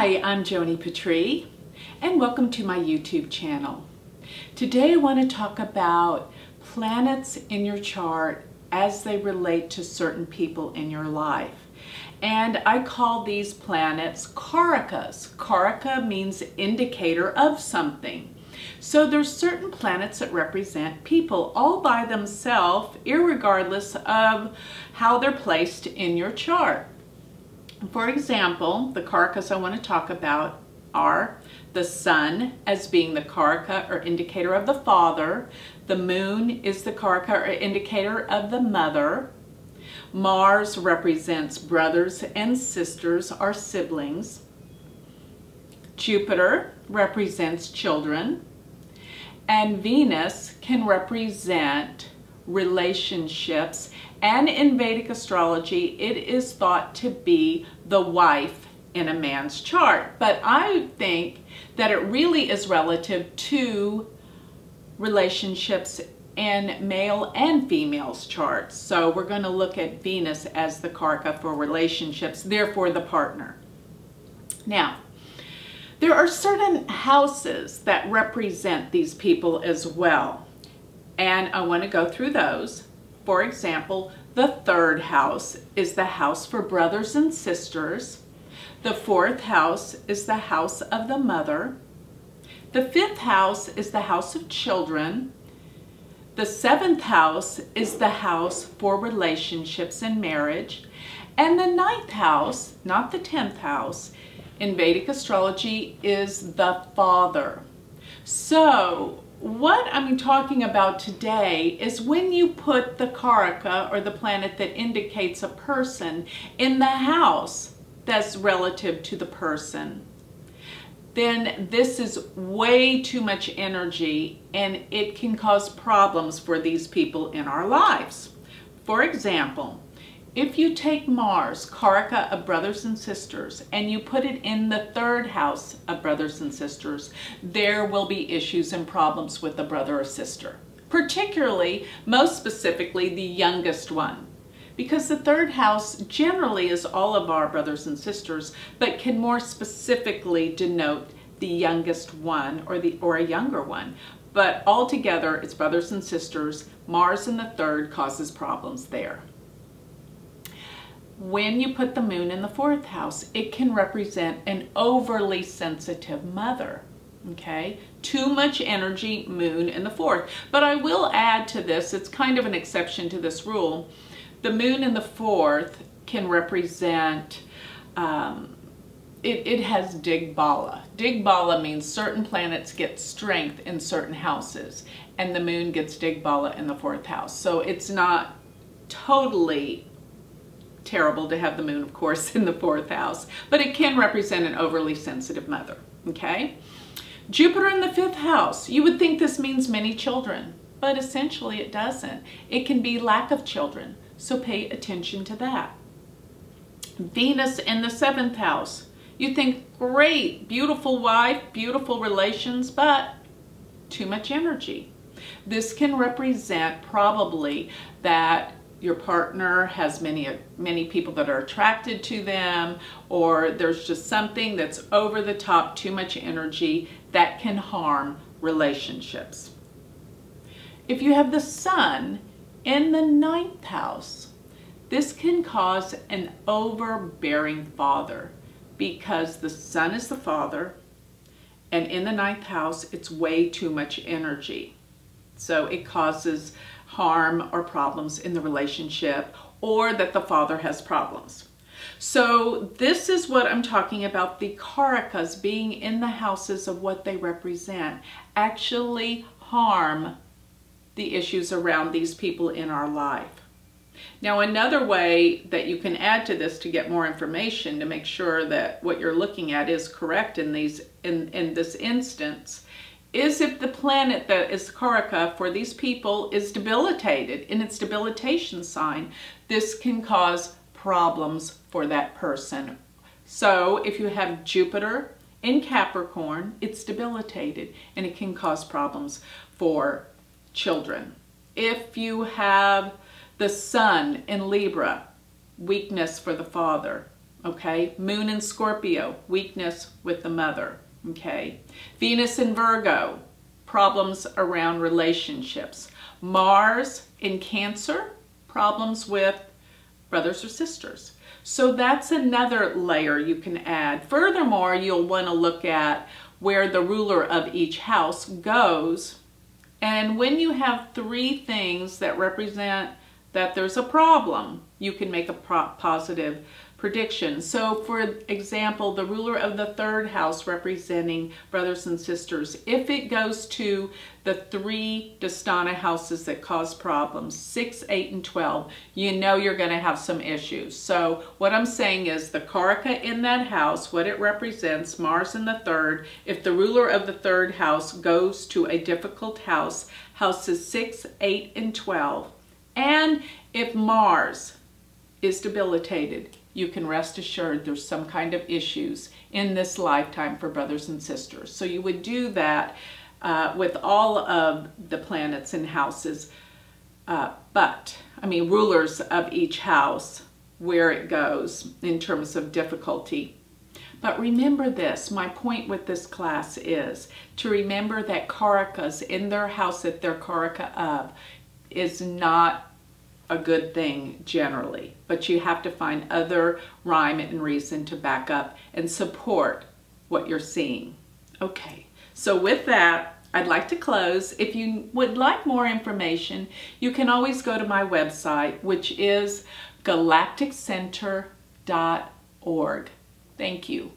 Hi, I'm Joni Patry, and welcome to my YouTube channel. Today I want to talk about planets in your chart as they relate to certain people in your life. And I call these planets Karakas. Karaka means indicator of something. So there's certain planets that represent people all by themselves, irregardless of how they're placed in your chart. For example, the Karakas I want to talk about are the Sun as being the Karaka or indicator of the father. The Moon is the Karaka or indicator of the mother. Mars represents brothers and sisters or siblings. Jupiter represents children. And Venus can represent relationships, and in Vedic astrology it is thought to be the wife in a man's chart. But I think that it really is relative to relationships in male and female's charts. So we're going to look at Venus as the Karaka for relationships, therefore the partner. Now, there are certain houses that represent these people as well, and I want to go through those. For example, the third house is the house for brothers and sisters. The fourth house is the house of the mother. The fifth house is the house of children. The seventh house is the house for relationships and marriage. And the ninth house, not the 10th house, in Vedic astrology is the father. So what I'm talking about today is when you put the Karaka, or the planet that indicates a person, in the house that's relative to the person, then this is way too much energy and it can cause problems for these people in our lives. For example, if you take Mars, Karaka of brothers and sisters, and you put it in the third house of brothers and sisters, there will be issues and problems with the brother or sister. Particularly, most specifically, the youngest one. Because the third house generally is all of our brothers and sisters, but can more specifically denote the youngest one or a younger one. But altogether, it's brothers and sisters. Mars in the third causes problems there. When you put the moon in the fourth house, it can represent an overly sensitive mother. Okay, too much energy, moon in the fourth. But I will add to this, it's kind of an exception to this rule. The moon in the fourth can represent, it has Digbala. Digbala means certain planets get strength in certain houses, and the moon gets Digbala in the fourth house. So it's not totally terrible to have the moon, of course, in the fourth house, but it can represent an overly sensitive mother. Okay, Jupiter in the fifth house, you would think this means many children, but essentially it doesn't. It can be lack of children, so pay attention to that. Venus in the seventh house, you think great, beautiful wife, beautiful relations, but too much energy. This can represent probably that your partner has many people that are attracted to them, or there's just something that's over the top, too much energy that can harm relationships. If you have the Sun in the ninth house, this can cause an overbearing father, because the Sun is the father, and in the ninth house, it's way too much energy. So it causes harm or problems in the relationship, or that the father has problems. So this is what I'm talking about, the Karakas being in the houses of what they represent actually harm the issues around these people in our life. Now, another way that you can add to this to get more information to make sure that what you're looking at is correct in this instance is if the planet that is Karaka for these people is debilitated in its debilitation sign, this can cause problems for that person. So if you have Jupiter in Capricorn, it's debilitated and it can cause problems for children. If you have the Sun in Libra, weakness for the father, Okay, Moon in Scorpio, weakness with the mother. Okay, Venus in Virgo, problems around relationships. Mars in Cancer, problems with brothers or sisters. So that's another layer you can add. Furthermore, you'll want to look at where the ruler of each house goes. And when you have three things that represent that there's a problem, you can make a positive prediction. So for example, the ruler of the third house representing brothers and sisters, if it goes to the three Dastana houses that cause problems, 6, 8, and 12, you know you're going to have some issues. So what I'm saying is the Karaka in that house, what it represents, Mars in the third, if the ruler of the third house goes to a difficult house, houses 6, 8, and 12, and if Mars is debilitated, you can rest assured there's some kind of issues in this lifetime for brothers and sisters. So you would do that with all of the planets and houses, rulers of each house, where it goes in terms of difficulty. But remember this, my point with this class is to remember that Karakas in their house that they're Karaka of is not a good thing generally, but you have to find other rhyme and reason to back up and support what you're seeing. Okay, so with that, I'd like to close. If you would like more information, you can always go to my website, which is galacticcenter.org. Thank you.